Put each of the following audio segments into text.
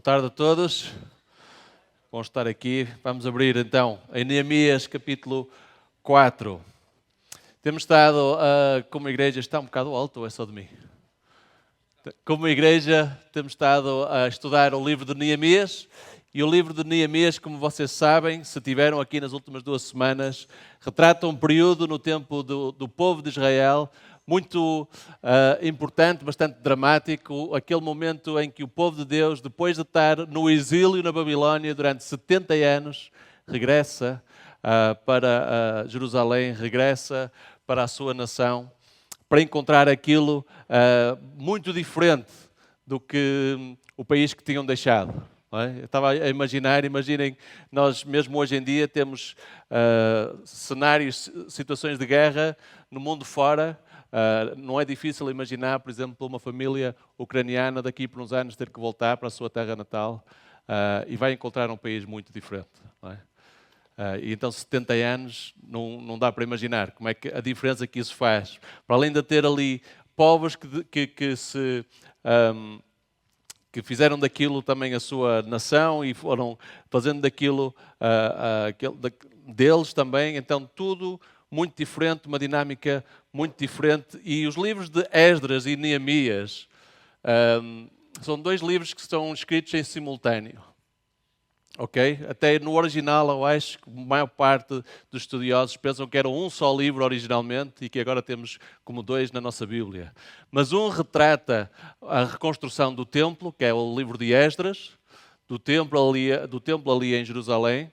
Boa tarde a todos. Bom estar aqui. Vamos abrir então em Neemias capítulo 4. Temos estado, como igreja, está um bocado alto ou é só de mim? Como igreja, temos estado a estudar o livro de Neemias. E o livro de Neemias, como vocês sabem, se tiveram aqui nas últimas 2 semanas, retrata um período no tempo do povo de Israel muito importante, bastante dramático, aquele momento em que o povo de Deus, depois de estar no exílio na Babilónia durante 70 anos, regressa para Jerusalém, regressa para a sua nação, para encontrar aquilo muito diferente do que o país que tinham deixado. Eu estava a imaginem, nós mesmo hoje em dia temos cenários, situações de guerra no mundo fora. Não é difícil imaginar, por exemplo, uma família ucraniana daqui por uns anos ter que voltar para a sua terra natal e vai encontrar um país muito diferente. Não é? E então 70 anos não dá para imaginar como é que a diferença que isso faz. Para além de ter ali povos que fizeram daquilo também a sua nação e foram fazendo daquilo deles também, então tudo muito diferente, uma dinâmica muito diferente. E os livros de Esdras e Neemias são 2 livros que estão escritos em simultâneo. Ok? Até no original, eu acho que a maior parte dos estudiosos pensam que era um só livro originalmente e que agora temos como 2 na nossa Bíblia. Mas um retrata a reconstrução do templo, que é o livro de Esdras, do templo ali em Jerusalém,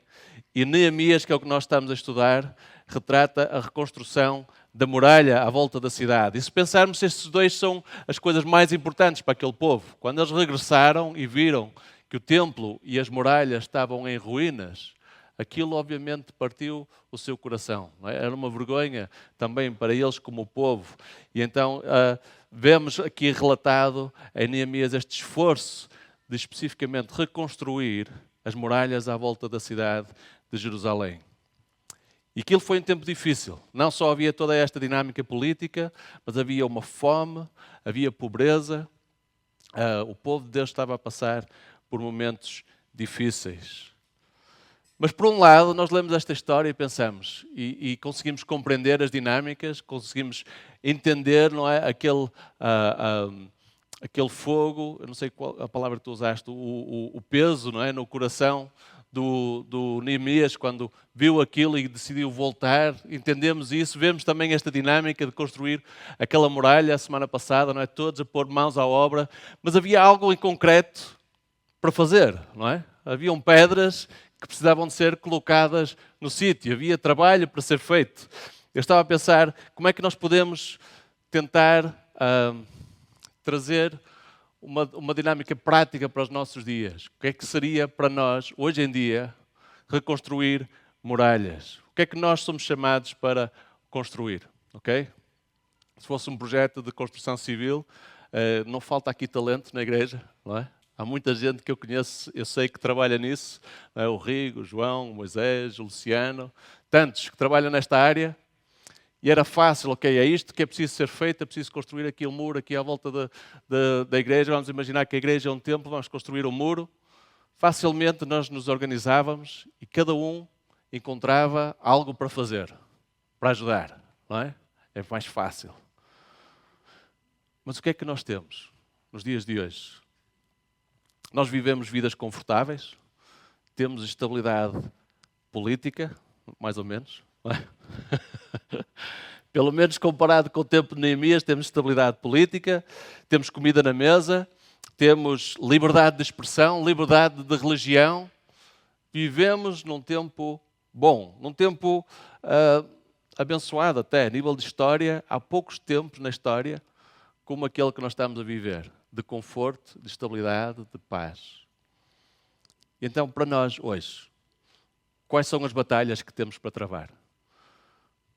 e Neemias, que é o que nós estamos a estudar, retrata a reconstrução da muralha à volta da cidade. E se pensarmos, estes 2 são as coisas mais importantes para aquele povo. Quando eles regressaram e viram que o templo e as muralhas estavam em ruínas, aquilo obviamente partiu o seu coração. Não é? Era uma vergonha também para eles como povo. E então vemos aqui relatado em Neemias este esforço de especificamente reconstruir as muralhas à volta da cidade de Jerusalém. E aquilo foi um tempo difícil. Não só havia toda esta dinâmica política, mas havia uma fome, havia pobreza. O povo de Deus estava a passar por momentos difíceis. Mas por um lado, nós lemos esta história e pensamos, e conseguimos compreender as dinâmicas, conseguimos entender, não é, aquele fogo, eu não sei qual a palavra que tu usaste, o peso, não é, no coração do Neemias quando viu aquilo e decidiu voltar. Entendemos isso, vemos também esta dinâmica de construir aquela muralha a semana passada, não é, todos a pôr mãos à obra, mas havia algo em concreto para fazer, não é? Haviam pedras que precisavam de ser colocadas no sítio, havia trabalho para ser feito. Eu estava a pensar como é que nós podemos tentar trazer uma dinâmica prática para os nossos dias. O que é que seria para nós, hoje em dia, reconstruir muralhas? O que é que nós somos chamados para construir? Ok? Se fosse um projeto de construção civil, não falta aqui talento na igreja, não é? Há muita gente que eu conheço, eu sei que trabalha nisso, não é? O Rigo, o João, o Moisés, o Luciano, tantos que trabalham nesta área. E era fácil, ok, é isto que é preciso ser feito, é preciso construir aqui um muro aqui à volta da igreja. Vamos imaginar que a igreja é um templo, vamos construir um muro. Facilmente nós nos organizávamos e cada um encontrava algo para fazer, para ajudar, não é? É mais fácil. Mas o que é que nós temos nos dias de hoje? Nós vivemos vidas confortáveis, temos estabilidade política, mais ou menos, não é? Pelo menos comparado com o tempo de Neemias, temos estabilidade política, temos comida na mesa, temos liberdade de expressão, liberdade de religião. Vivemos num tempo bom, num tempo abençoado até, a nível de história. Há poucos tempos na história como aquele que nós estamos a viver, de conforto, de estabilidade, de paz. Então, para nós hoje, quais são as batalhas que temos para travar?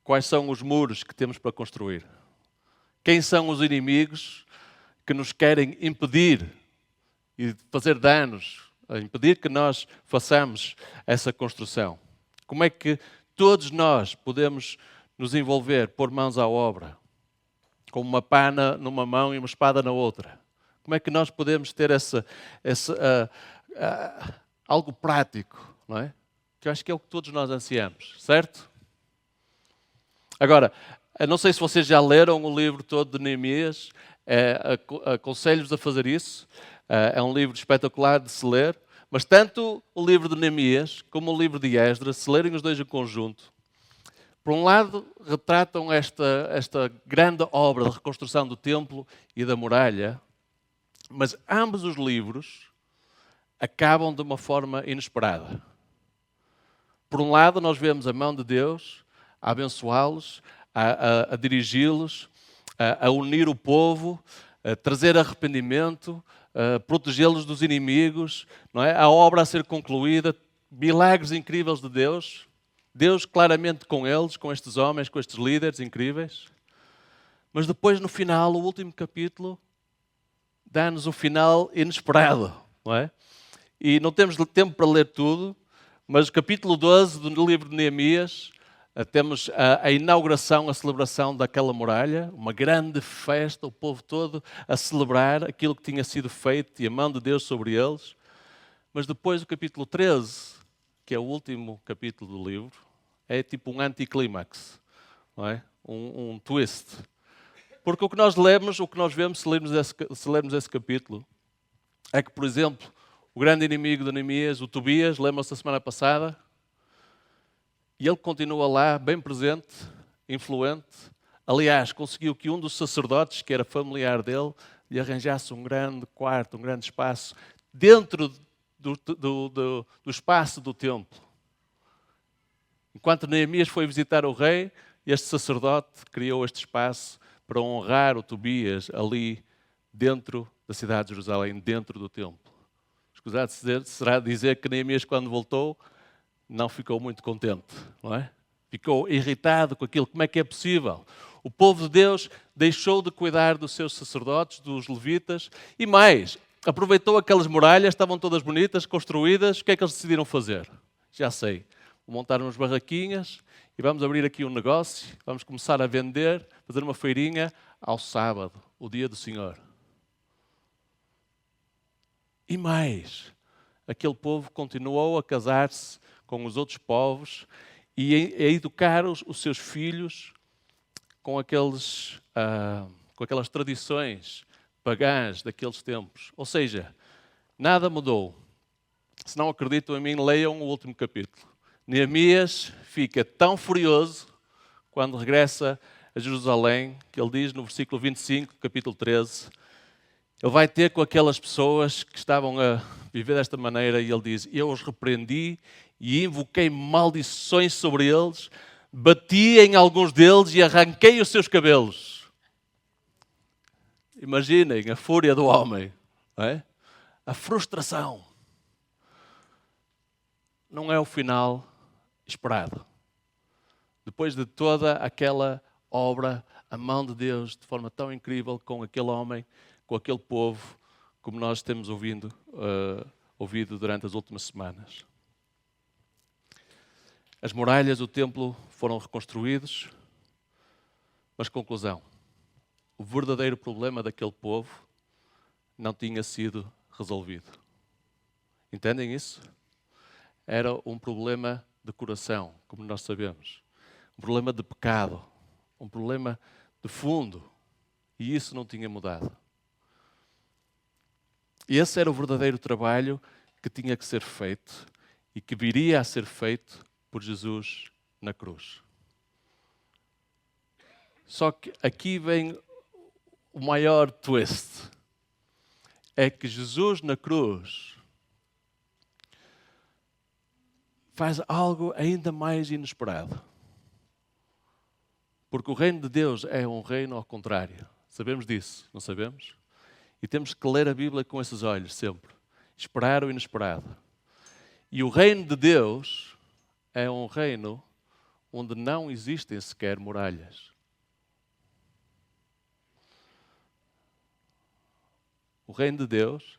Quais são os muros que temos para construir? Quem são os inimigos que nos querem impedir e fazer danos, impedir que nós façamos essa construção? Como é que todos nós podemos nos envolver, pôr mãos à obra, com uma pá numa mão e uma espada na outra? Como é que nós podemos ter algo prático, não é? Que eu acho que é o que todos nós ansiamos, certo? Agora, eu não sei se vocês já leram o livro todo de Neemias, aconselho-vos a fazer isso. É um livro espetacular de se ler, mas tanto o livro de Neemias como o livro de Esdras, se lerem os dois em conjunto, por um lado, retratam esta grande obra de reconstrução do templo e da muralha, mas ambos os livros acabam de uma forma inesperada. Por um lado, nós vemos a mão de Deus a abençoá-los, a dirigi-los, a unir o povo, a trazer arrependimento, a protegê-los dos inimigos, não é? A obra a ser concluída, milagres incríveis de Deus. Deus claramente com eles, com estes homens, com estes líderes incríveis. Mas depois, no final, o último capítulo, dá-nos um final inesperado, não é? E não temos tempo para ler tudo, mas o capítulo 12 do livro de Neemias, temos a inauguração, a celebração daquela muralha, uma grande festa, o povo todo a celebrar aquilo que tinha sido feito e a mão de Deus sobre eles. Mas depois o capítulo 13, que é o último capítulo do livro, é tipo um anticlímax, não é? Um twist. Porque o que nós lemos, o que nós vemos se lermos esse capítulo, é que, por exemplo, o grande inimigo de Neemias, o Tobias, lembram-se da semana passada, e ele continua lá, bem presente, influente. Aliás, conseguiu que um dos sacerdotes, que era familiar dele, lhe arranjasse um grande quarto, um grande espaço, dentro do espaço do templo. Enquanto Neemias foi visitar o rei, este sacerdote criou este espaço para honrar o Tobias ali dentro da cidade de Jerusalém, dentro do templo. Escusado será dizer que Neemias, quando voltou, não ficou muito contente, não é? Ficou irritado com aquilo. Como é que é possível? O povo de Deus deixou de cuidar dos seus sacerdotes, dos levitas, e mais, aproveitou aquelas muralhas, estavam todas bonitas, construídas. O que é que eles decidiram fazer? Já sei. Montaram umas barraquinhas e vamos abrir aqui um negócio, vamos começar a vender, fazer uma feirinha ao sábado, o dia do Senhor. E mais, aquele povo continuou a casar-se com os outros povos e a educar os seus filhos com aquelas tradições pagãs daqueles tempos. Ou seja, nada mudou. Se não acreditam em mim, leiam o último capítulo. Neemias fica tão furioso quando regressa a Jerusalém, que ele diz no versículo 25, capítulo 13, ele vai ter com aquelas pessoas que estavam a viver desta maneira e ele diz: eu os repreendi e invoquei maldições sobre eles, bati em alguns deles e arranquei os seus cabelos. Imaginem a fúria do homem, não é? A frustração. Não é o final esperado. Depois de toda aquela obra, a mão de Deus de forma tão incrível com aquele homem, com aquele povo, como nós temos ouvido durante as últimas semanas. As muralhas do templo foram reconstruídas, mas conclusão, o verdadeiro problema daquele povo não tinha sido resolvido. Entendem isso? Era um problema de coração, como nós sabemos. Um problema de pecado. Um problema de fundo. E isso não tinha mudado. Esse era o verdadeiro trabalho que tinha que ser feito e que viria a ser feito por Jesus na cruz. Só que aqui vem o maior twist. É que Jesus na cruz faz algo ainda mais inesperado. Porque o reino de Deus é um reino ao contrário. Sabemos disso, não sabemos? E temos que ler a Bíblia com esses olhos sempre. Esperar o inesperado. E o reino de Deus é um reino onde não existem sequer muralhas. O reino de Deus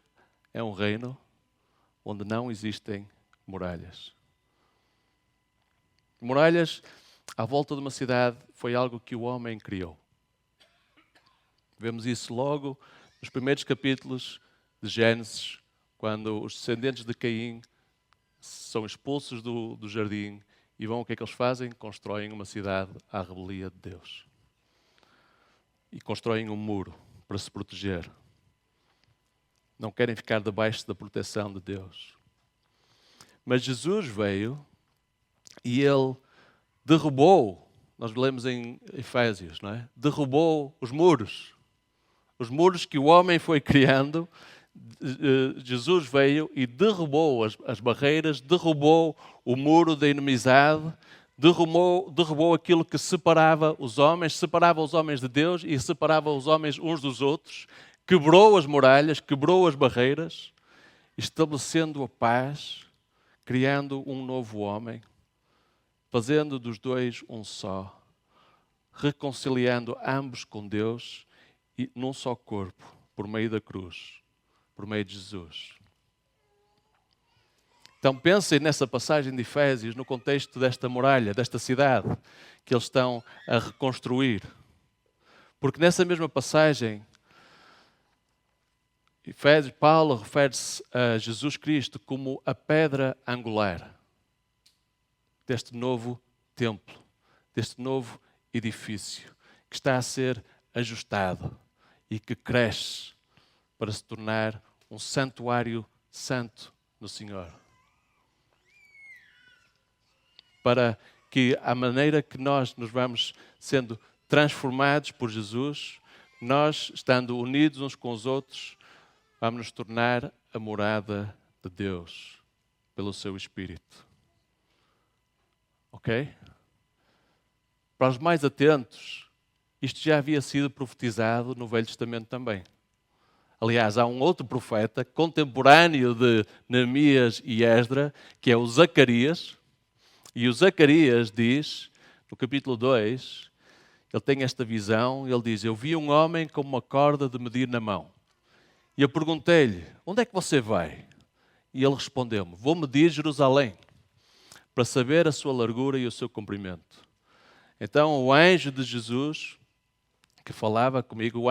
é um reino onde não existem muralhas. Muralhas à volta de uma cidade foi algo que o homem criou. Vemos isso logo nos primeiros capítulos de Gênesis, quando os descendentes de Caim são expulsos do jardim e vão, o que é que eles fazem? Constroem uma cidade à rebelia de Deus. E constroem um muro para se proteger. Não querem ficar debaixo da proteção de Deus. Mas Jesus veio e Ele derrubou, nós lemos em Efésios, não é? Derrubou os muros. Os muros que o homem foi criando, Jesus veio e derrubou as barreiras, derrubou o muro da inimizade, derrubou aquilo que separava os homens de Deus e separava os homens uns dos outros, quebrou as muralhas, quebrou as barreiras, estabelecendo a paz, criando um novo homem, fazendo dos dois um só, reconciliando ambos com Deus e num só corpo, por meio da cruz, por meio de Jesus. Então pensem nessa passagem de Efésios, no contexto desta muralha, desta cidade, que eles estão a reconstruir. Porque nessa mesma passagem, Paulo refere-se a Jesus Cristo como a pedra angular deste novo templo, deste novo edifício, que está a ser ajustado e que cresce para se tornar um santuário santo no Senhor. Para que a maneira que nós nos vamos sendo transformados por Jesus, nós, estando unidos uns com os outros, vamos nos tornar a morada de Deus pelo seu Espírito. Ok? Para os mais atentos, isto já havia sido profetizado no Velho Testamento também. Aliás, há um outro profeta contemporâneo de Neemias e Esdra, que é o Zacarias. E o Zacarias diz, no capítulo 2, ele tem esta visão, ele diz: eu vi um homem com uma corda de medir na mão. E eu perguntei-lhe: onde é que você vai? E ele respondeu-me: vou medir Jerusalém, para saber a sua largura e o seu comprimento. Então o anjo de Jesus, que falava comigo,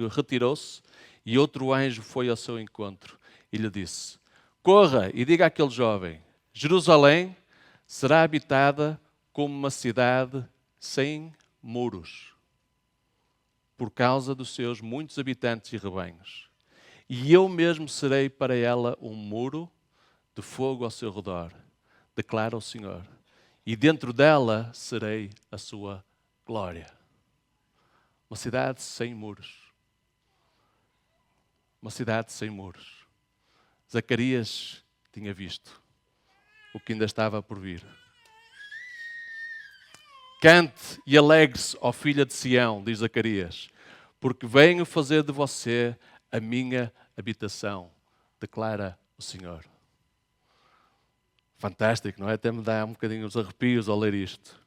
retirou-se e outro anjo foi ao seu encontro e lhe disse: corra e diga àquele jovem, Jerusalém será habitada como uma cidade sem muros, por causa dos seus muitos habitantes e rebanhos. E eu mesmo serei para ela um muro de fogo ao seu redor, declara o Senhor. E dentro dela serei a sua glória. Uma cidade sem muros. Uma cidade sem muros. Zacarias tinha visto o que ainda estava por vir. Cante e alegre-se, ó filha de Sião, diz Zacarias, porque venho fazer de você a minha habitação, declara o Senhor. Fantástico, não é? Até me dá um bocadinho os arrepios ao ler isto.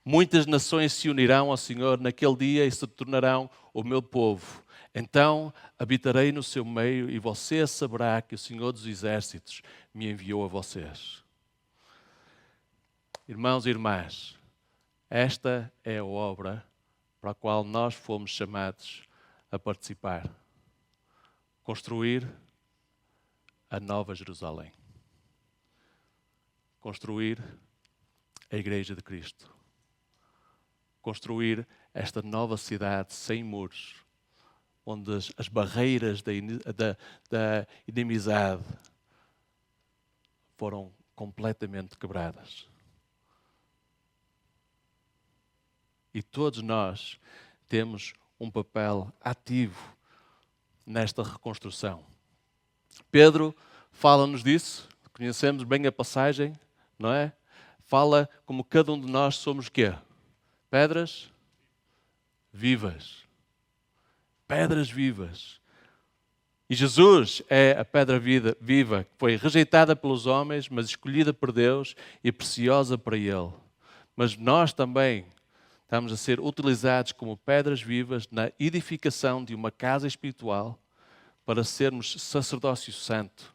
Muitas nações se unirão ao Senhor naquele dia e se tornarão o meu povo. Então habitarei no seu meio e você saberá que o Senhor dos Exércitos me enviou a vocês. Irmãos e irmãs, esta é a obra para a qual nós fomos chamados a participar. Construir a nova Jerusalém. Construir a Igreja de Cristo. Construir esta nova cidade sem muros, onde as barreiras da inimizade foram completamente quebradas. E todos nós temos um papel ativo nesta reconstrução. Pedro fala-nos disso, conhecemos bem a passagem, não é? Fala como cada um de nós somos o quê? Pedras vivas. Pedras vivas. E Jesus é a pedra viva, que foi rejeitada pelos homens, mas escolhida por Deus e preciosa para Ele. Mas nós também estamos a ser utilizados como pedras vivas na edificação de uma casa espiritual para sermos sacerdócio santo,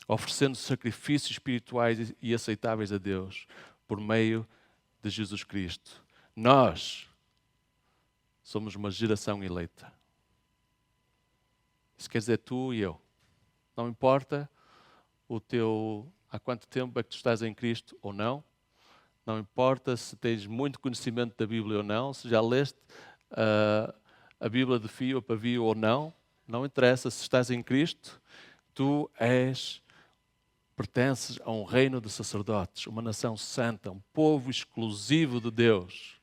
oferecendo sacrifícios espirituais e aceitáveis a Deus por meio de Jesus Cristo. Nós somos uma geração eleita. Isso quer dizer tu e eu. Não importa há quanto tempo é que tu estás em Cristo ou não. Não importa se tens muito conhecimento da Bíblia ou não, se já leste a Bíblia de fio a pavio ou não. Não interessa se estás em Cristo. Tu pertences a um reino de sacerdotes, uma nação santa, um povo exclusivo de Deus,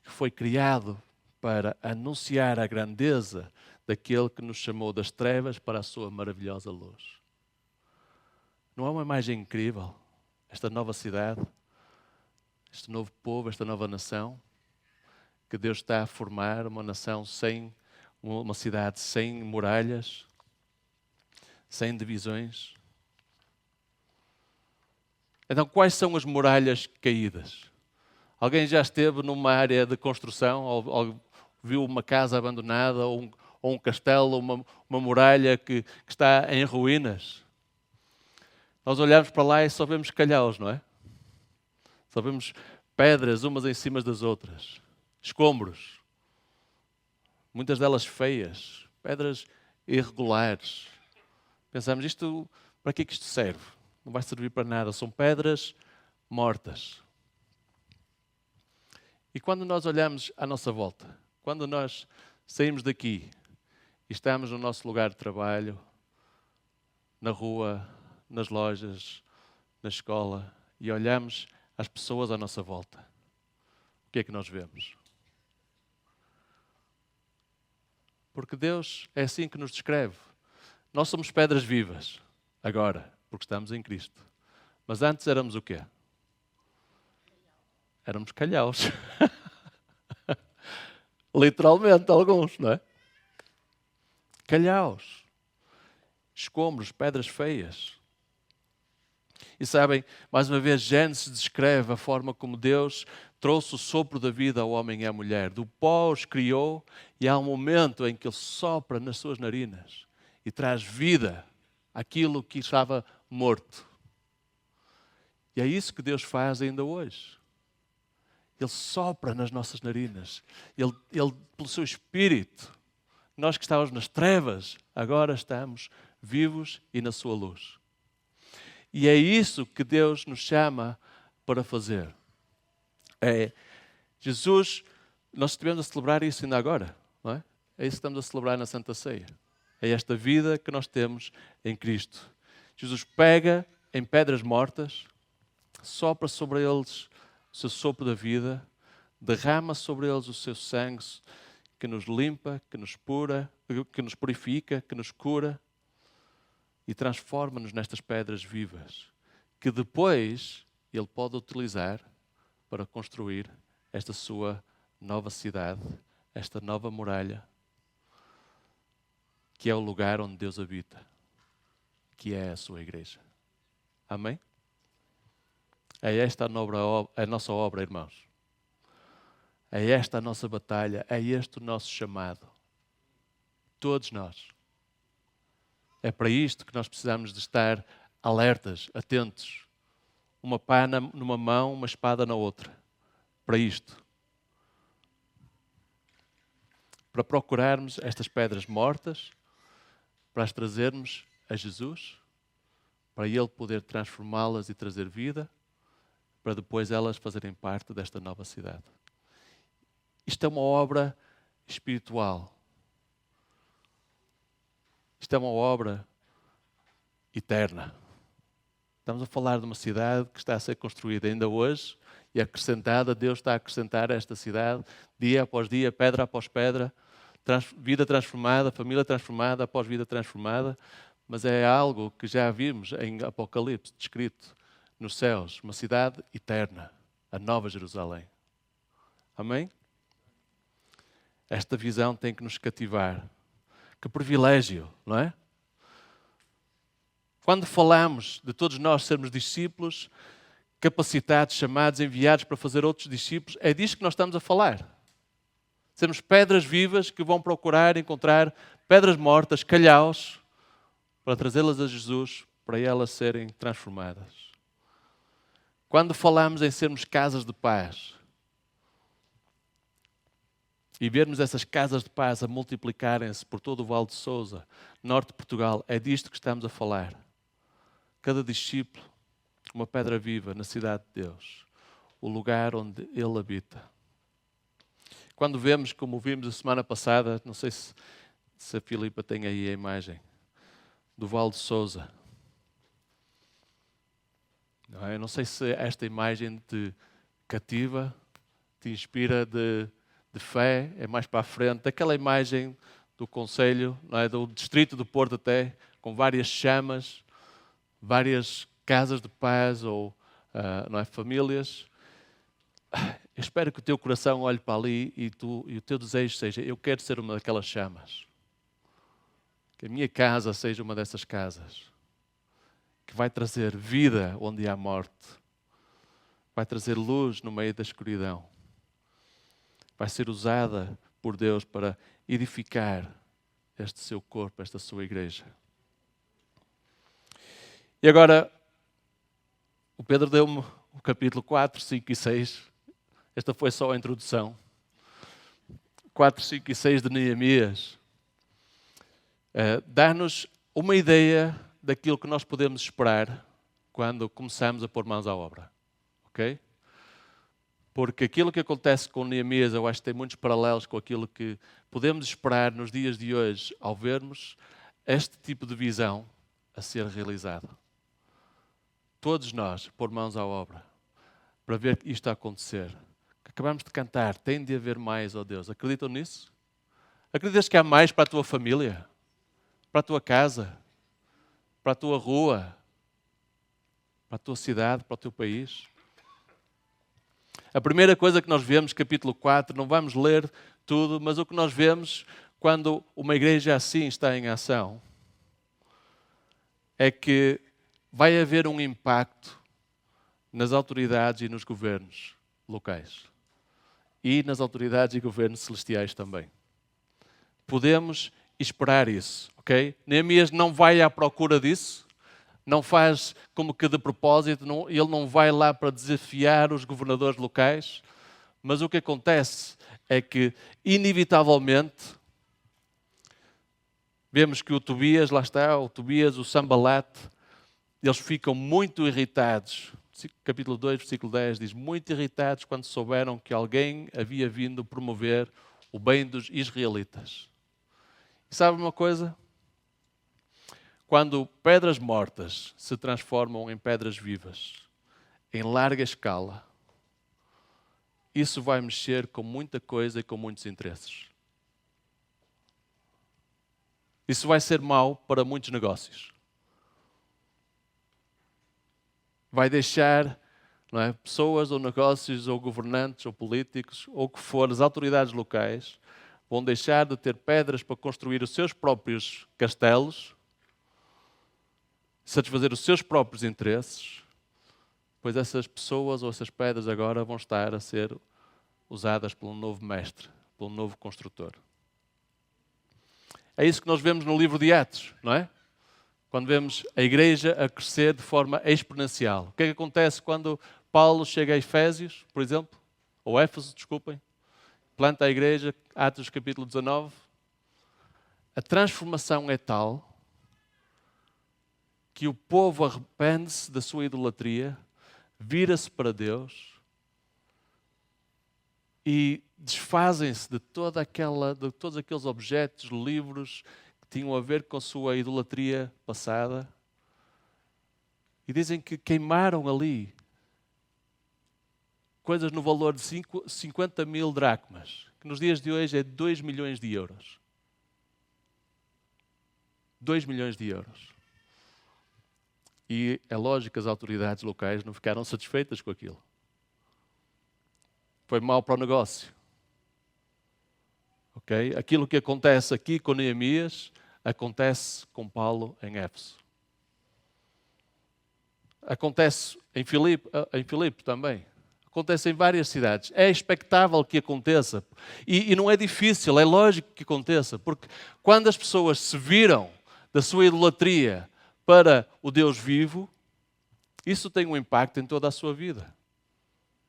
que foi criado para anunciar a grandeza daquele que nos chamou das trevas para a sua maravilhosa luz. Não é uma imagem incrível? Esta nova cidade, este novo povo, esta nova nação, que Deus está a formar, uma nação uma cidade sem muralhas, sem divisões. Então, quais são as muralhas caídas? Alguém já esteve numa área de construção, ou viu uma casa abandonada, ou um castelo, uma muralha que está em ruínas? Nós olhamos para lá e só vemos calhaus, não é? Só vemos pedras umas em cima das outras, escombros, muitas delas feias, pedras irregulares. Pensamos, para que é que isto serve? Não vai servir para nada, são pedras mortas. E quando nós olhamos à nossa volta, quando nós saímos daqui e estamos no nosso lugar de trabalho, na rua, nas lojas, na escola, e olhamos às pessoas à nossa volta, o que é que nós vemos? Porque Deus é assim que nos descreve. Nós somos pedras vivas, agora, porque estamos em Cristo. Mas antes éramos o quê? Éramos calhaus. Literalmente, alguns, não é? Calhaus. Escombros, pedras feias. E sabem, mais uma vez, Gênesis descreve a forma como Deus trouxe o sopro da vida ao homem e à mulher. Do pó os criou e há um momento em que Ele sopra nas suas narinas e traz vida àquilo que estava morto. E é isso que Deus faz ainda hoje. Ele sopra nas nossas narinas. Ele, pelo seu Espírito, nós que estávamos nas trevas, agora estamos vivos e na sua luz. E é isso que Deus nos chama para fazer. Jesus, nós estivemos a celebrar isso ainda agora, não é? É isso que estamos a celebrar na Santa Ceia. É esta vida que nós temos em Cristo. Jesus pega em pedras mortas, sopra sobre eles o seu sopro da vida, derrama sobre eles o seu sangue que nos limpa, que nos purifica, que nos cura e transforma-nos nestas pedras vivas, que depois Ele pode utilizar para construir esta sua nova cidade, esta nova muralha, que é o lugar onde Deus habita, que é a sua igreja. Amém? É esta a nossa obra, irmãos. É esta a nossa batalha, é este o nosso chamado. Todos nós. É para isto que nós precisamos de estar alertas, atentos. Uma pá numa mão, uma espada na outra. Para isto. Para procurarmos estas pedras mortas, para as trazermos a Jesus, para Ele poder transformá-las e trazer vida, para depois elas fazerem parte desta nova cidade. Isto é uma obra espiritual. Isto é uma obra eterna. Estamos a falar de uma cidade que está a ser construída ainda hoje e acrescentada. Deus está a acrescentar a esta cidade, dia após dia, pedra após pedra, vida transformada, família transformada após vida transformada. Mas é algo que já vimos em Apocalipse, descrito nos céus, uma cidade eterna, a Nova Jerusalém. Amém? Esta visão tem que nos cativar. Que privilégio, não é? Quando falamos de todos nós sermos discípulos, capacitados, chamados, enviados para fazer outros discípulos, é disto que nós estamos a falar. Sermos pedras vivas que vão procurar encontrar pedras mortas, calhaus, para trazê-las a Jesus, para elas serem transformadas. Quando falamos em sermos casas de paz, e vermos essas casas de paz a multiplicarem-se por todo o Vale de Sousa, norte de Portugal, é disto que estamos a falar. Cada discípulo, uma pedra viva na cidade de Deus, o lugar onde Ele habita. Quando vemos, como vimos a semana passada, não sei se a Filipa tem aí a imagem, do Vale de Sousa. Eu não sei se esta imagem te cativa, te inspira de fé, é mais para a frente. Aquela imagem do Conselho, não é? Do distrito do Porto até, com várias chamas, várias casas de paz ou não é, famílias. Eu espero que o teu coração olhe para ali e o teu desejo seja: eu quero ser uma daquelas chamas. Que a minha casa seja uma dessas casas. Que vai trazer vida onde há morte. Vai trazer luz no meio da escuridão. Vai ser usada por Deus para edificar este seu corpo, esta sua igreja. E agora, o Pedro deu-me o capítulo 4, 5 e 6. Esta foi só a introdução. 4, 5 e 6 de Neemias. Dá-nos uma ideia daquilo que nós podemos esperar quando começamos a pôr mãos à obra. Ok? Porque aquilo que acontece com Neemias, eu acho que tem muitos paralelos com aquilo que podemos esperar nos dias de hoje ao vermos este tipo de visão a ser realizada. Todos nós pôr mãos à obra para ver isto a acontecer. Acabamos de cantar, tem de haver mais, ó Deus. Acreditam nisso? Acreditas que há mais para a tua família? Para a tua casa? Para a tua rua? Para a tua cidade? Para o teu país? A primeira coisa que nós vemos, capítulo 4, não vamos ler tudo, mas o que nós vemos quando uma igreja assim está em ação é que vai haver um impacto nas autoridades e nos governos locais. E nas autoridades e governos celestiais também. Podemos esperar isso, ok? Neemias não vai à procura disso, não faz como que de propósito, ele não vai lá para desafiar os governadores locais, mas o que acontece é que, inevitavelmente, vemos que o Tobias, lá está, o Tobias, o Sanbalat, eles ficam muito irritados. Capítulo 2, versículo 10 diz: muito irritados quando souberam que alguém havia vindo promover o bem dos israelitas. E sabe uma coisa? Quando pedras mortas se transformam em pedras vivas, em larga escala, isso vai mexer com muita coisa e com muitos interesses. Isso vai ser mau para muitos negócios. Vai deixar, não é, pessoas ou negócios ou governantes ou políticos ou o que for, as autoridades locais, vão deixar de ter pedras para construir os seus próprios castelos, satisfazer os seus próprios interesses, pois essas pessoas ou essas pedras agora vão estar a ser usadas por um novo mestre, por um novo construtor. É isso que nós vemos no livro de Atos, não é? Quando vemos a igreja a crescer de forma exponencial. O que é que acontece quando Paulo chega a Efésios, por exemplo? Ou Éfeso, desculpem. Planta a igreja, Atos capítulo 19. A transformação é tal que o povo arrepende-se da sua idolatria, vira-se para Deus e desfazem-se de todos aqueles objetos, livros que tinham a ver com a sua idolatria passada. E dizem que queimaram ali coisas no valor de 50 mil dracmas, que nos dias de hoje é 2 milhões de euros. 2 milhões de euros. E é lógico que as autoridades locais não ficaram satisfeitas com aquilo. Foi mau para o negócio. Okay? Aquilo que acontece aqui com Neemias, acontece com Paulo em Éfeso. Acontece em Filipe também. Acontece em várias cidades. É expectável que aconteça. E não é difícil, é lógico que aconteça. Porque quando as pessoas se viram da sua idolatria para o Deus vivo, isso tem um impacto em toda a sua vida.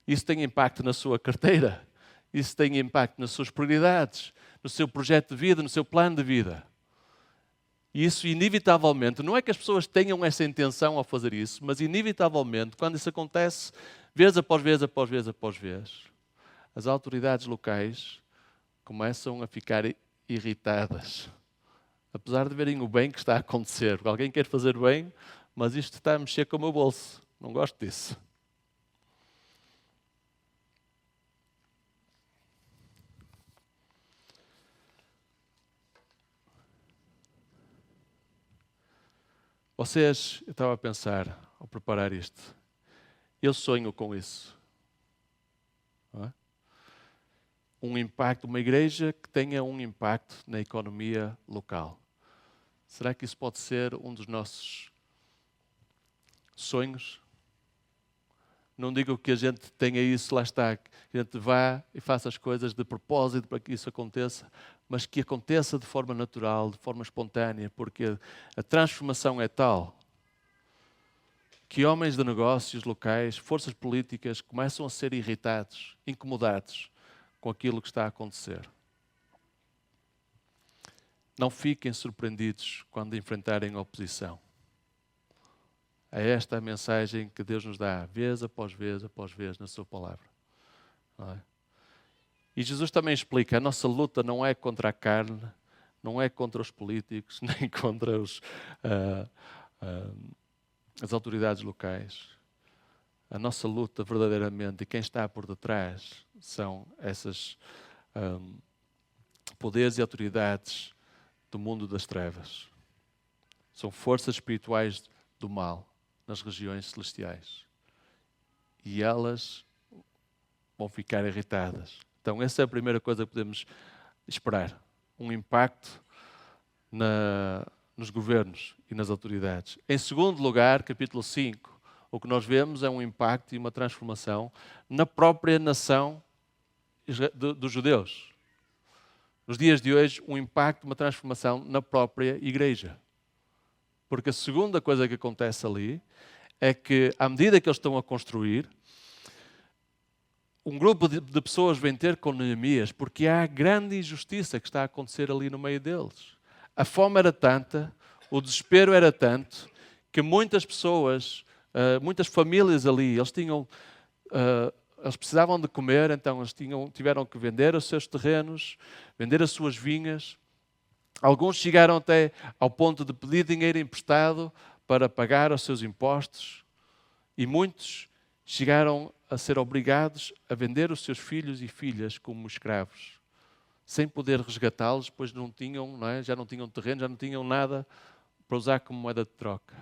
Isso tem impacto na sua carteira. isso tem impacto nas suas prioridades, no seu projeto de vida, no seu plano de vida. E isso, inevitavelmente, não é que as pessoas tenham essa intenção ao fazer isso, mas inevitavelmente, quando isso acontece, vez após vez, após vez, após vez, as autoridades locais começam a ficar irritadas. Apesar de verem o bem que está a acontecer. Alguém quer fazer bem, mas isto está a mexer com o meu bolso. Não gosto disso. Vocês, eu estava a pensar, ao preparar isto, eu sonho com isso. Não é? Um impacto, uma igreja que tenha um impacto na economia local. Será que isso pode ser um dos nossos sonhos? Não digo que a gente tenha isso, lá está, que a gente vá e faça as coisas de propósito para que isso aconteça, mas que aconteça de forma natural, de forma espontânea, porque a transformação é tal que homens de negócios locais, forças políticas, começam a ser irritados, incomodados com aquilo que está a acontecer. Não fiquem surpreendidos quando enfrentarem a oposição. É esta a mensagem que Deus nos dá, vez após vez, na sua palavra. Não é? E Jesus também explica, a nossa luta não é contra a carne, não é contra os políticos, nem contra as autoridades locais. A nossa luta verdadeiramente, e quem está por detrás, são esses poderes e autoridades do mundo das trevas. São forças espirituais do mal nas regiões celestiais. E elas vão ficar irritadas. Então essa é a primeira coisa que podemos esperar. Um impacto nos governos e nas autoridades. Em segundo lugar, capítulo 5, o que nós vemos é um impacto e uma transformação na própria nação dos judeus. Nos dias de hoje, um impacto, uma transformação na própria igreja. Porque a segunda coisa que acontece ali é que, à medida que eles estão a construir, um grupo de pessoas vem ter com Neemias, porque há grande injustiça que está a acontecer ali no meio deles. A fome era tanta, o desespero era tanto, que muitas pessoas, muitas famílias ali, eles precisavam de comer, então eles tiveram que vender os seus terrenos, vender as suas vinhas. Alguns chegaram até ao ponto de pedir dinheiro emprestado para pagar os seus impostos. E muitos chegaram a ser obrigados a vender os seus filhos e filhas como escravos, sem poder resgatá-los, pois não tinham, já não tinham terreno, já não tinham nada para usar como moeda de troca.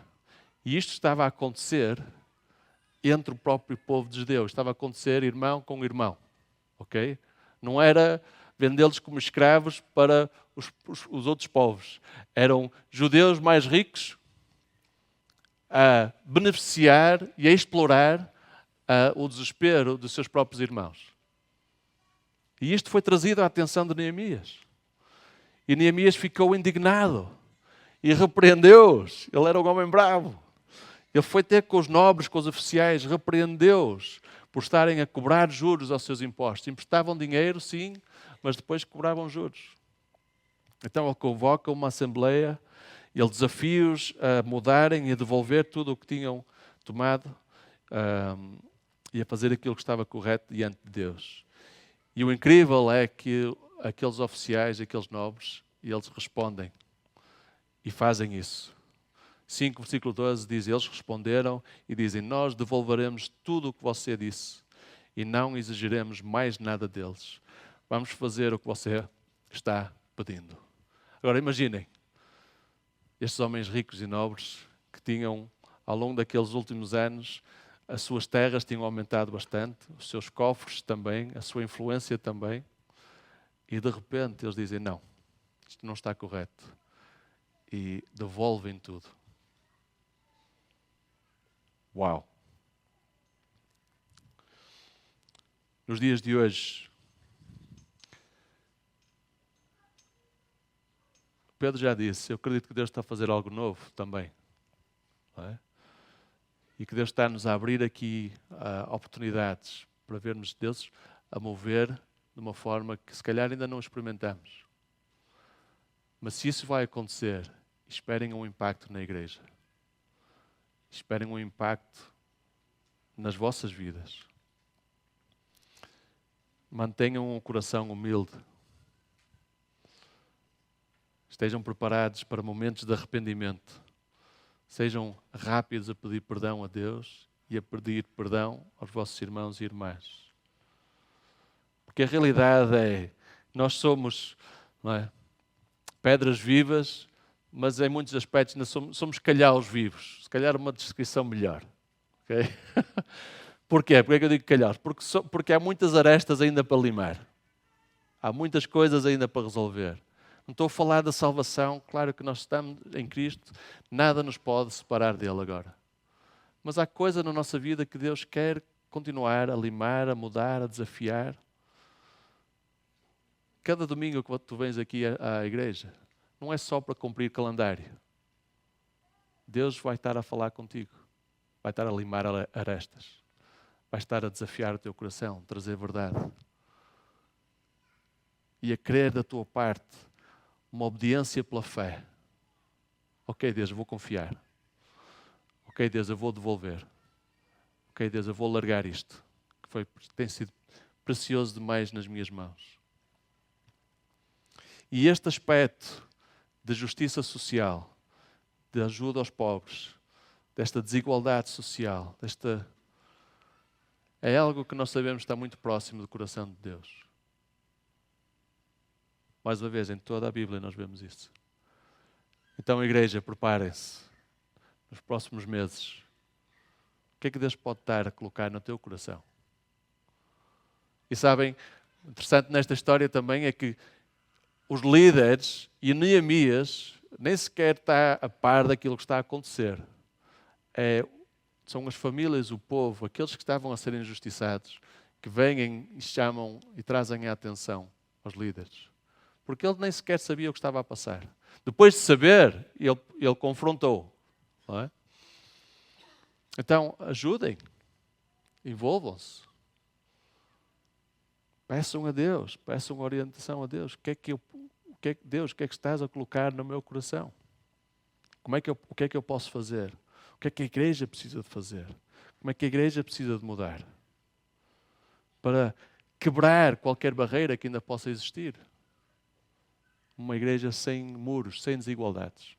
E isto estava a acontecer entre o próprio povo de Deus. Estava a acontecer irmão com irmão. Ok? Não era vendê-los como escravos para os outros povos. Eram judeus mais ricos a beneficiar e a explorar o desespero dos seus próprios irmãos. E isto foi trazido à atenção de Neemias. E Neemias ficou indignado e repreendeu-os. Ele era um homem bravo. Ele foi ter com os nobres, com os oficiais, repreendeu-os por estarem a cobrar juros aos seus impostos. Emprestavam dinheiro, sim, mas depois cobravam juros. Então ele convoca uma assembleia, ele desafia-os a mudarem e a devolver tudo o que tinham tomado e a fazer aquilo que estava correto diante de Deus. E o incrível é que aqueles oficiais, aqueles nobres, eles respondem e fazem isso. 5, versículo 12 diz, eles responderam e dizem, nós devolveremos tudo o que você disse e não exigiremos mais nada deles. Vamos fazer o que você está pedindo. Agora imaginem, estes homens ricos e nobres que tinham, ao longo daqueles últimos anos, as suas terras tinham aumentado bastante, os seus cofres também, a sua influência também, e de repente eles dizem, não, isto não está correto, e devolvem tudo. Uau! Nos dias de hoje, Pedro já disse, eu acredito que Deus está a fazer algo novo também. Não é? E que Deus está-nos a abrir aqui oportunidades para vermos Deus a mover de uma forma que se calhar ainda não experimentamos. Mas se isso vai acontecer, esperem um impacto na igreja. Esperem um impacto nas vossas vidas. Mantenham um coração humilde. Estejam preparados para momentos de arrependimento. Sejam rápidos a pedir perdão a Deus e a pedir perdão aos vossos irmãos e irmãs. Porque a realidade é, nós somos, não é, pedras vivas, mas em muitos aspectos ainda somos calhaus vivos. Se calhar uma descrição melhor. Okay? Porquê? Porquê é que eu digo calhaus? Porque há muitas arestas ainda para limar. Há muitas coisas ainda para resolver. Não estou a falar da salvação, claro que nós estamos em Cristo, nada nos pode separar dele agora. Mas há coisa na nossa vida que Deus quer continuar a limar, a mudar, a desafiar. Cada domingo que tu vens aqui à igreja, não é só para cumprir calendário. Deus vai estar a falar contigo, vai estar a limar arestas, vai estar a desafiar o teu coração, trazer verdade. E a querer da tua parte uma obediência pela fé. Ok, Deus, eu vou confiar. Ok, Deus, eu vou devolver. Ok, Deus, eu vou largar isto, que tem sido precioso demais nas minhas mãos. E este aspecto de justiça social, de ajuda aos pobres, desta desigualdade social, é algo que nós sabemos está muito próximo do coração de Deus. Mais uma vez, em toda a Bíblia nós vemos isso. Então, igreja, preparem-se nos próximos meses. O que é que Deus pode estar a colocar no teu coração? E sabem, interessante nesta história também é que os líderes e Neemias nem sequer está a par daquilo que está a acontecer. São as famílias, o povo, aqueles que estavam a ser injustiçados, que vêm e chamam e trazem a atenção aos líderes. Porque ele nem sequer sabia o que estava a passar. Depois de saber, ele confrontou. Não é? Então, ajudem. Envolvam-se. Peçam a Deus. Peçam orientação a Deus. Deus, o que é que estás a colocar no meu coração? O que é que eu posso fazer? O que é que a igreja precisa de fazer? Como é que a igreja precisa de mudar? Para quebrar qualquer barreira que ainda possa existir. Uma igreja sem muros, sem desigualdades.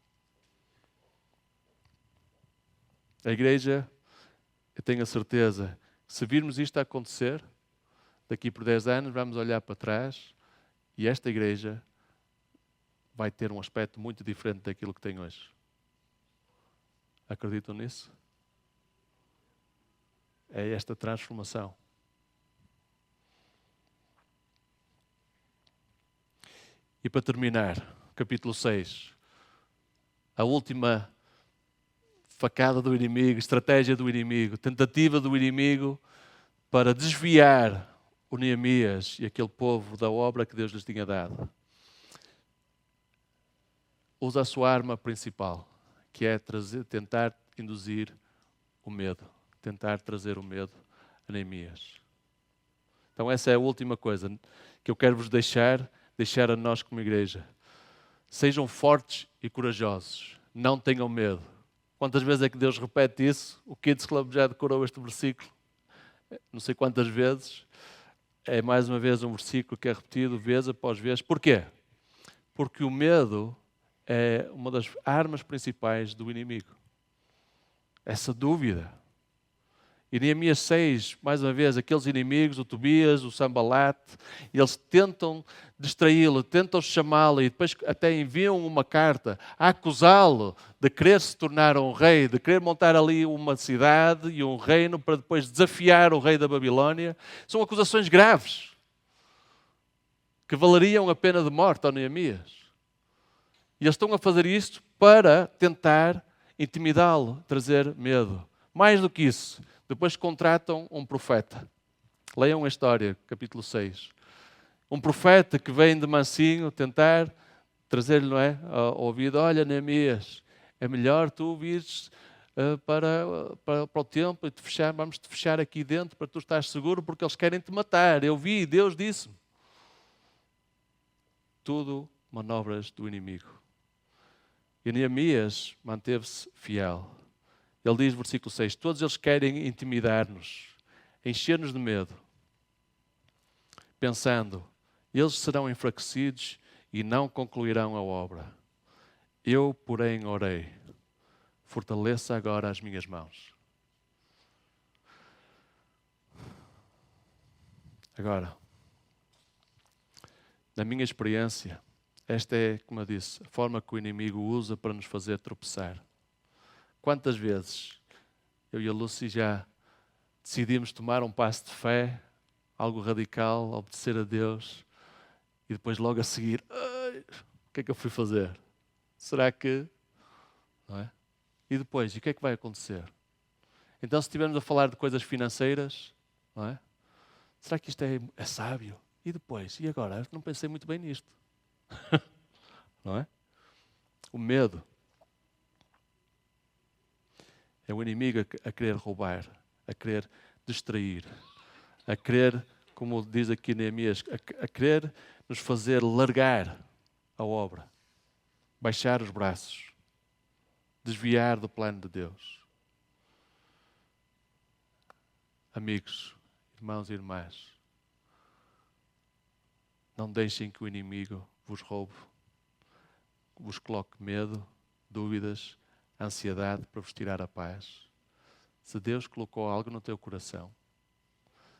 A igreja, eu tenho a certeza, se virmos isto a acontecer, daqui por 10 anos vamos olhar para trás e esta igreja vai ter um aspecto muito diferente daquilo que tem hoje. Acreditam nisso? É esta transformação. E para terminar, capítulo 6, a última facada do inimigo, estratégia do inimigo, tentativa do inimigo para desviar o Neemias e aquele povo da obra que Deus lhes tinha dado. Usa a sua arma principal, que é tentar induzir o medo, tentar trazer o medo a Neemias. Então essa é a última coisa que eu quero vos deixar a nós como igreja. Sejam fortes e corajosos. Não tenham medo. Quantas vezes é que Deus repete isso? O Kids Club já decorou este versículo. Não sei quantas vezes. É mais uma vez um versículo que é repetido vez após vez. Porquê? Porque o medo é uma das armas principais do inimigo. Essa dúvida. E Neemias 6, mais uma vez, aqueles inimigos, o Tobias, o Sambalat, eles tentam distraí-lo, tentam chamá-lo e depois até enviam uma carta a acusá-lo de querer se tornar um rei, de querer montar ali uma cidade e um reino para depois desafiar o rei da Babilónia. São acusações graves que valeriam a pena de morte ao Neemias. E eles estão a fazer isto para tentar intimidá-lo, trazer medo. Mais do que isso, depois contratam um profeta. Leiam a história, capítulo 6. Um profeta que vem de mansinho tentar trazer-lhe, não é, ao ouvido: olha, Neemias, é melhor tu vires para o templo e vamos-te fechar aqui dentro para tu estares seguro, porque eles querem te matar. Eu vi, Deus disse-me. tudo manobras do inimigo. E Neemias manteve-se fiel. Ele diz, versículo 6, todos eles querem intimidar-nos, encher-nos de medo, pensando, eles serão enfraquecidos e não concluirão a obra. Eu, porém, orei, fortaleça agora as minhas mãos. Agora, na minha experiência, esta é, como eu disse, a forma que o inimigo usa para nos fazer tropeçar. Quantas vezes eu e a Lucy já decidimos tomar um passo de fé, algo radical, obedecer a Deus, e depois logo a seguir, o que é que eu fui fazer? Será que... Não é? E depois, e o que é que vai acontecer? Então, se estivermos a falar de coisas financeiras, não é? Será que isto é sábio? E depois? E agora? Não pensei muito bem nisto. Não é? O medo é o inimigo a querer roubar, a querer distrair, a querer, como diz aqui Neemias, a querer nos fazer largar a obra, baixar os braços, desviar do plano de Deus. Amigos, irmãos e irmãs, não deixem que o inimigo vos roube, vos coloque medo, dúvidas, ansiedade para vos tirar a paz. Se Deus colocou algo no teu coração,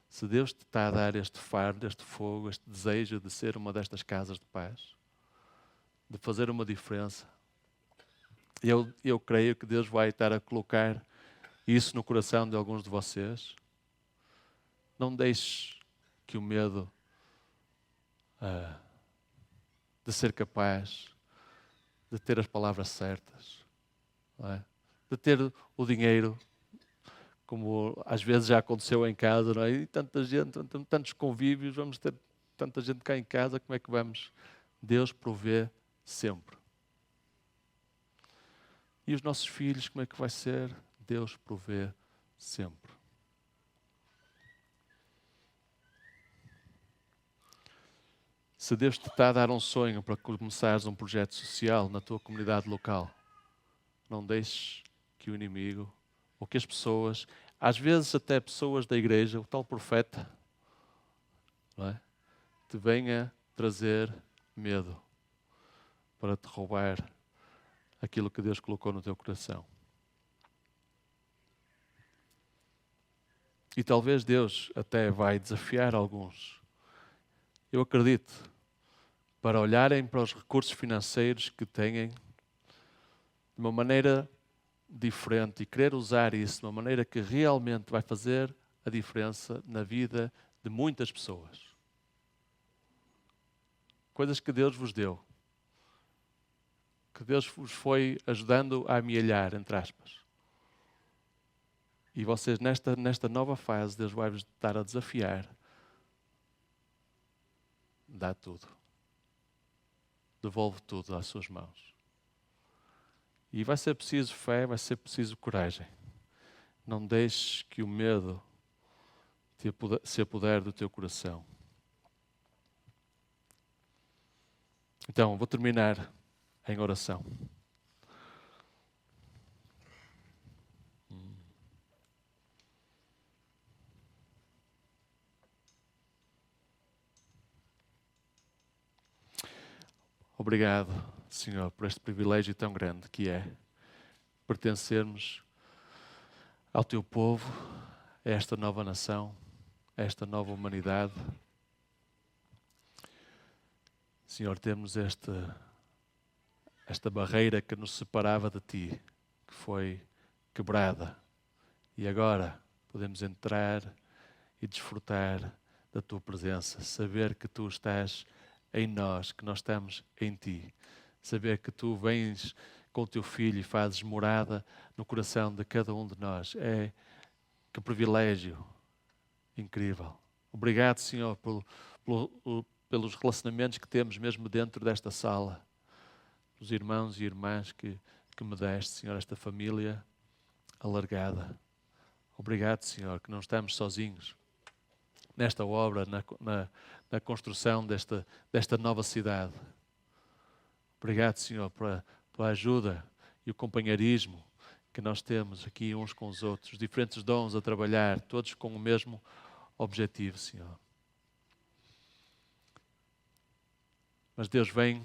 se Deus te está a dar este fardo, este fogo, este desejo de ser uma destas casas de paz, de fazer uma diferença, eu creio que Deus vai estar a colocar isso no coração de alguns de vocês. Não deixes que o medo de ser capaz de ter as palavras certas, não é? De ter o dinheiro, como às vezes já aconteceu em casa, não é? E tanta gente, tantos convívios, vamos ter tanta gente cá em casa, como é que vamos? Deus provê sempre. E os nossos filhos, como é que vai ser? Deus provê sempre. Se Deus te está a dar um sonho para começares um projeto social na tua comunidade local, não deixes que o inimigo, ou que as pessoas, às vezes até pessoas da igreja, o tal profeta, não é? Te venha trazer medo para te roubar aquilo que Deus colocou no teu coração. E talvez Deus até vai desafiar alguns. Eu acredito, para olharem para os recursos financeiros que têm de uma maneira diferente e querer usar isso de uma maneira que realmente vai fazer a diferença na vida de muitas pessoas. Coisas que Deus vos deu, que Deus vos foi ajudando a amealhar, entre aspas. E vocês, nesta nova fase, Deus vai-vos estar a desafiar. Dá tudo. Devolve tudo às suas mãos. E vai ser preciso fé, vai ser preciso coragem. Não deixes que o medo se apodere do teu coração. Então, vou terminar em oração. Obrigado, Senhor, por este privilégio tão grande que é pertencermos ao Teu povo, a esta nova nação, a esta nova humanidade. Senhor, temos esta barreira que nos separava de Ti, que foi quebrada. E agora podemos entrar e desfrutar da Tua presença, saber que Tu estás em nós, que nós estamos em Ti. Saber que Tu vens com o Teu Filho e fazes morada no coração de cada um de nós. Que privilégio incrível. Obrigado, Senhor, pelos relacionamentos que temos mesmo dentro desta sala. Os irmãos e irmãs que me deste, Senhor, esta família alargada. Obrigado, Senhor, que não estamos sozinhos, nesta obra, na construção desta nova cidade. Obrigado, Senhor, pela tua ajuda e o companheirismo que nós temos aqui uns com os outros, diferentes dons a trabalhar, todos com o mesmo objetivo, Senhor. Mas Deus, vem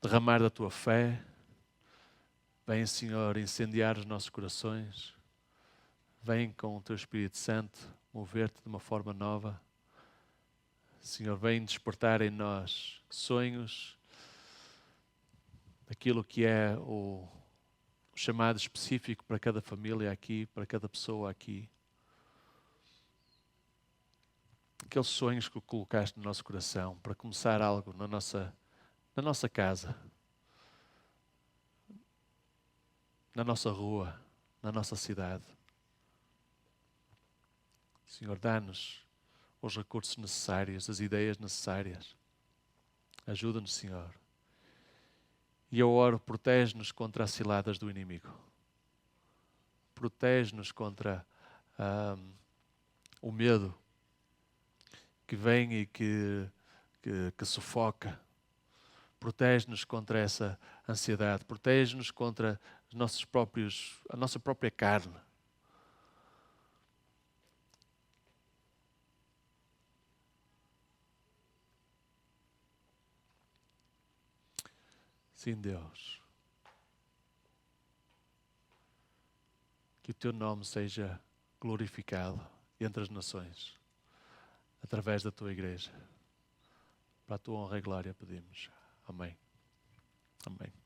derramar da tua fé, vem, Senhor, incendiar os nossos corações, vem com o teu Espírito Santo mover-te de uma forma nova. Senhor, vem despertar em nós sonhos daquilo que é o chamado específico para cada família aqui, para cada pessoa aqui. Aqueles sonhos que colocaste no nosso coração para começar algo na nossa casa, na nossa rua, na nossa cidade. Senhor, dá-nos os recursos necessários, as ideias necessárias. Ajuda-nos, Senhor. E eu oro, protege-nos contra as ciladas do inimigo. Protege-nos contra o medo que vem e que sufoca. Protege-nos contra essa ansiedade. Protege-nos contra a nossa própria carne. Sim, Deus. Que o teu nome seja glorificado entre as nações, através da tua igreja. Para a tua honra e glória pedimos. Amém. Amém.